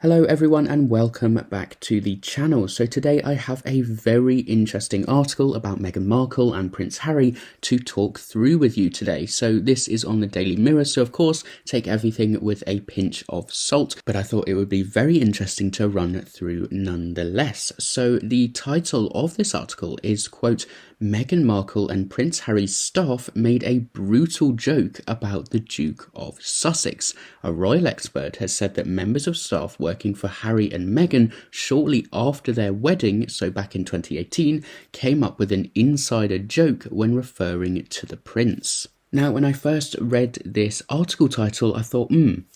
Hello everyone and welcome back to the channel. So today I have a very interesting article about Meghan Markle and Prince Harry to talk through with you today. So this is on the Daily Mirror, so of course take everything with a pinch of salt, but I thought it would be very interesting to run through nonetheless. So the title of this article is, quote, Meghan Markle and Prince Harry's staff made a brutal joke about the Duke of Sussex. A royal expert has said that members of staff working for Harry and Meghan shortly after their wedding, so back in 2018, came up with an insider joke when referring to the prince. Now, when I first read this article title, I thought,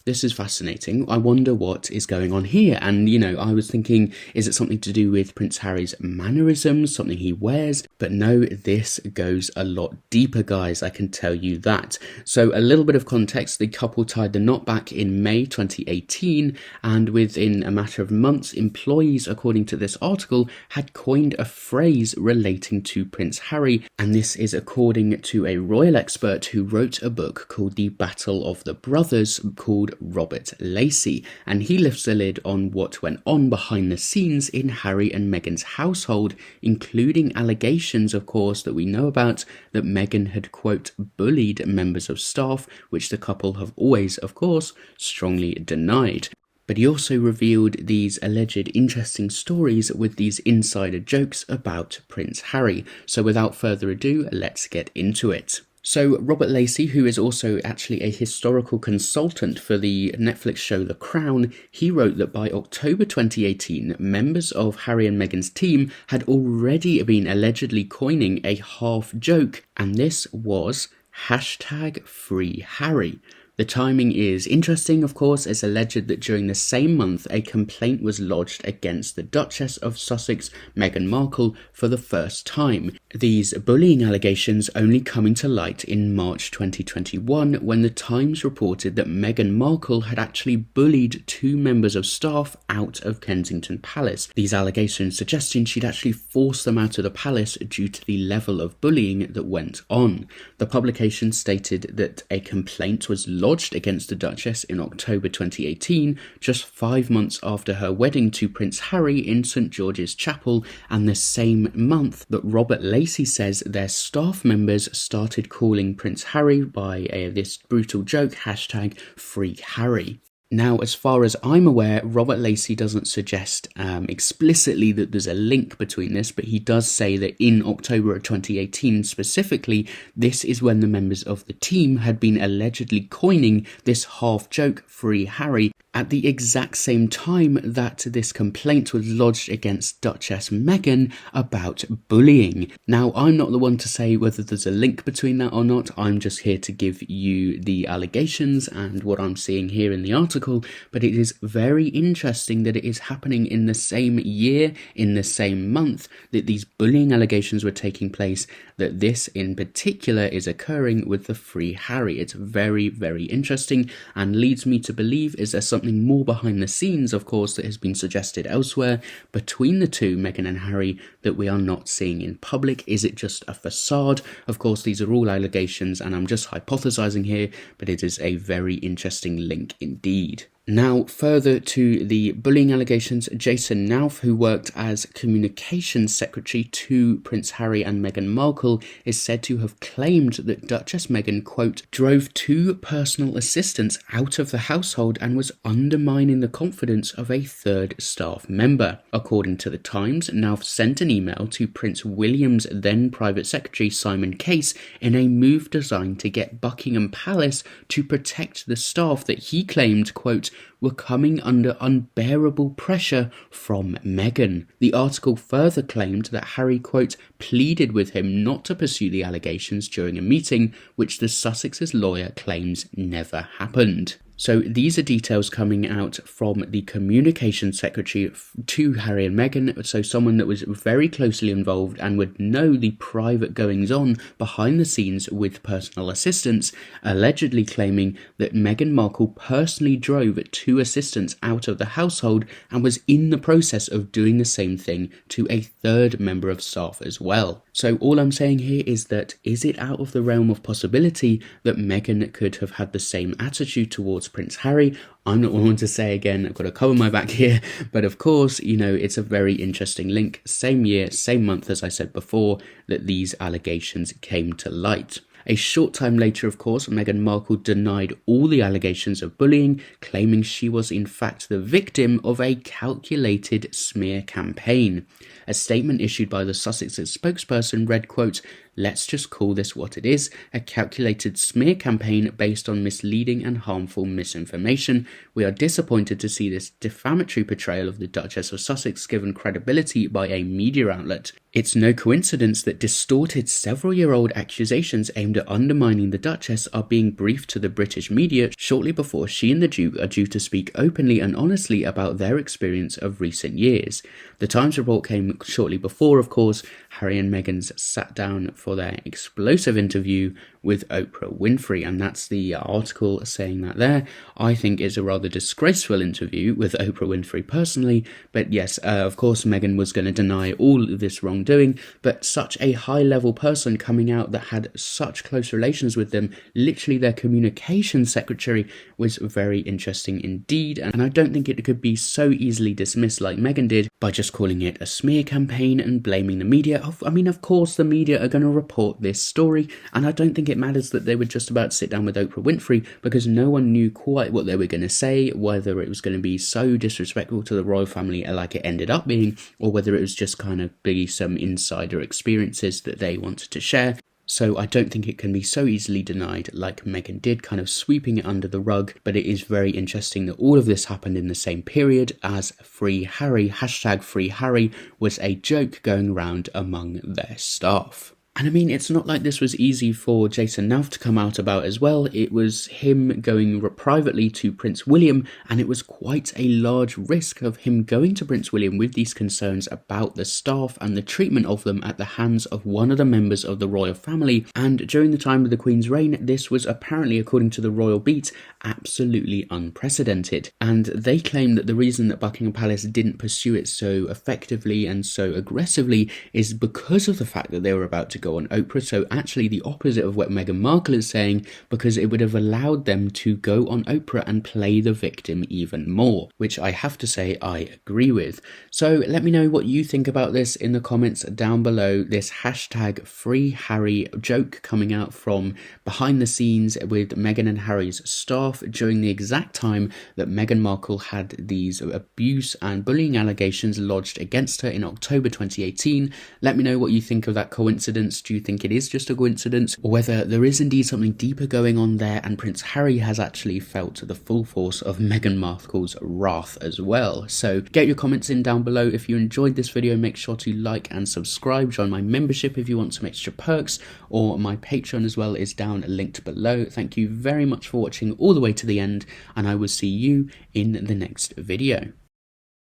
this is fascinating. I wonder what is going on here. And, I was thinking, is it something to do with Prince Harry's mannerisms, something he wears? But no, this goes a lot deeper, guys, I can tell you that. So a little bit of context, the couple tied the knot back in May 2018, and within a matter of months, employees, according to this article, had coined a phrase relating to Prince Harry, and this is according to a royal expert who wrote a book called The Battle of the Brothers called Robert Lacey, and he lifts the lid on what went on behind the scenes in Harry and Meghan's household, including allegations, of course, that we know about, that Meghan had, quote, bullied members of staff, which the couple have always, of course, strongly denied. But he also revealed these alleged interesting stories with these insider jokes about Prince Harry. So without further ado, let's get into it. So Robert Lacey, who is also actually a historical consultant for the Netflix show The Crown, he wrote that by October 2018, members of Harry and Meghan's team had already been allegedly coining a half joke, and this was #FreeHarry. The timing is interesting, of course. It's alleged that during the same month, a complaint was lodged against the Duchess of Sussex, Meghan Markle, for the first time. These bullying allegations only coming to light in March 2021, when the Times reported that Meghan Markle had actually bullied two members of staff out of Kensington Palace. These allegations suggesting she'd actually forced them out of the palace due to the level of bullying that went on. The publication stated that a complaint was lodged against the Duchess in October 2018, just 5 months after her wedding to Prince Harry in St George's Chapel, and the same month that Robert Lacey says their staff members started calling Prince Harry by this brutal joke, #FreeHarry. Now, as far as I'm aware, Robert Lacey doesn't suggest explicitly that there's a link between this, but he does say that in October of 2018 specifically, this is when the members of the team had been allegedly coining this half joke, Free Harry, at the exact same time that this complaint was lodged against Duchess Meghan about bullying. Now, I'm not the one to say whether there's a link between that or not. I'm just here to give you the allegations and what I'm seeing here in the article, but it is very interesting that it is happening in the same year, in the same month, that these bullying allegations were taking place, that this in particular is occurring with the Free Harry. It's very, very interesting and leads me to believe is there something more behind the scenes, of course, that has been suggested elsewhere between the two, Meghan and Harry, that we are not seeing in public. Is it just a facade? Of course, these are all allegations and I'm just hypothesizing here, but it is a very interesting link indeed. Now, further to the bullying allegations, Jason Nauf, who worked as communications secretary to Prince Harry and Meghan Markle, is said to have claimed that Duchess Meghan, quote, drove two personal assistants out of the household and was undermining the confidence of a third staff member. According to the Times, Nauf sent an email to Prince William's then private secretary Simon Case in a move designed to get Buckingham Palace to protect the staff that he claimed, quote, were coming under unbearable pressure from Meghan. The article further claimed that Harry, quote, pleaded with him not to pursue the allegations during a meeting, which the Sussex's lawyer claims never happened. So these are details coming out from the communications secretary to Harry and Meghan, so someone that was very closely involved and would know the private goings-on behind the scenes with personal assistants, allegedly claiming that Meghan Markle personally drove two 2 assistants out of the household and was in the process of doing the same thing to a 3rd member of staff as well. So all I'm saying here is that, is it out of the realm of possibility that Meghan could have had the same attitude towards Prince Harry? I'm not one to say again, I've got to cover my back here, but of course, you know, it's a very interesting link. Same year, same month as I said before, that these allegations came to light. A short time later, of course, Meghan Markle denied all the allegations of bullying, claiming she was in fact the victim of a calculated smear campaign. A statement issued by the Sussex spokesperson read, quote, "Let's just call this what it is, a calculated smear campaign based on misleading and harmful misinformation. We are disappointed to see this defamatory portrayal of the Duchess of Sussex given credibility by a media outlet. It's no coincidence that distorted several-year-old accusations aimed at undermining the Duchess are being briefed to the British media shortly before she and the Duke are due to speak openly and honestly about their experience of recent years." The Times report came shortly before, of course, Harry and Meghan sat down for their explosive interview with Oprah Winfrey, and that's the article saying that there. I think it's a rather disgraceful interview with Oprah Winfrey personally, but yes, of course Meghan was going to deny all of this wrongdoing, but such a high-level person coming out that had such close relations with them, literally their communications secretary, was very interesting indeed, and I don't think it could be so easily dismissed like Meghan did by just calling it a smear campaign and blaming the media. I mean, of course the media are going to report this story, and I don't think it matters that they were just about to sit down with Oprah Winfrey, because no one knew quite what they were going to say, whether it was going to be so disrespectful to the royal family like it ended up being, or whether it was just kind of be some insider experiences that they wanted to share. So I don't think it can be so easily denied like Meghan did, kind of sweeping it under the rug, but it is very interesting that all of this happened in the same period as Free Harry, hashtag Free Harry, was a joke going around among their staff. And I mean, it's not like this was easy for Jason Nauf to come out about as well. It was him going privately to Prince William, and it was quite a large risk of him going to Prince William with these concerns about the staff and the treatment of them at the hands of one of the members of the royal family. And during the time of the Queen's reign, this was apparently, according to the Royal Beat, absolutely unprecedented. And they claim that the reason that Buckingham Palace didn't pursue it so effectively and so aggressively is because of the fact that they were about to go on Oprah. So actually the opposite of what Meghan Markle is saying, because it would have allowed them to go on Oprah and play the victim even more, which I have to say I agree with. So let me know what you think about this in the comments down below. This hashtag Free Harry joke coming out from behind the scenes with Meghan and Harry's staff during the exact time that Meghan Markle had these abuse and bullying allegations lodged against her in October 2018. Let me know what you think of that coincidence. Do you think it is just a coincidence, or whether there is indeed something deeper going on there and Prince Harry has actually felt the full force of Meghan Markle's wrath as well? So get your comments in down below. If you enjoyed this video, make sure to like and subscribe. Join my membership if you want some extra perks, or my Patreon as well is down linked below. Thank you very much for watching all the way to the end, and I will see you in the next video.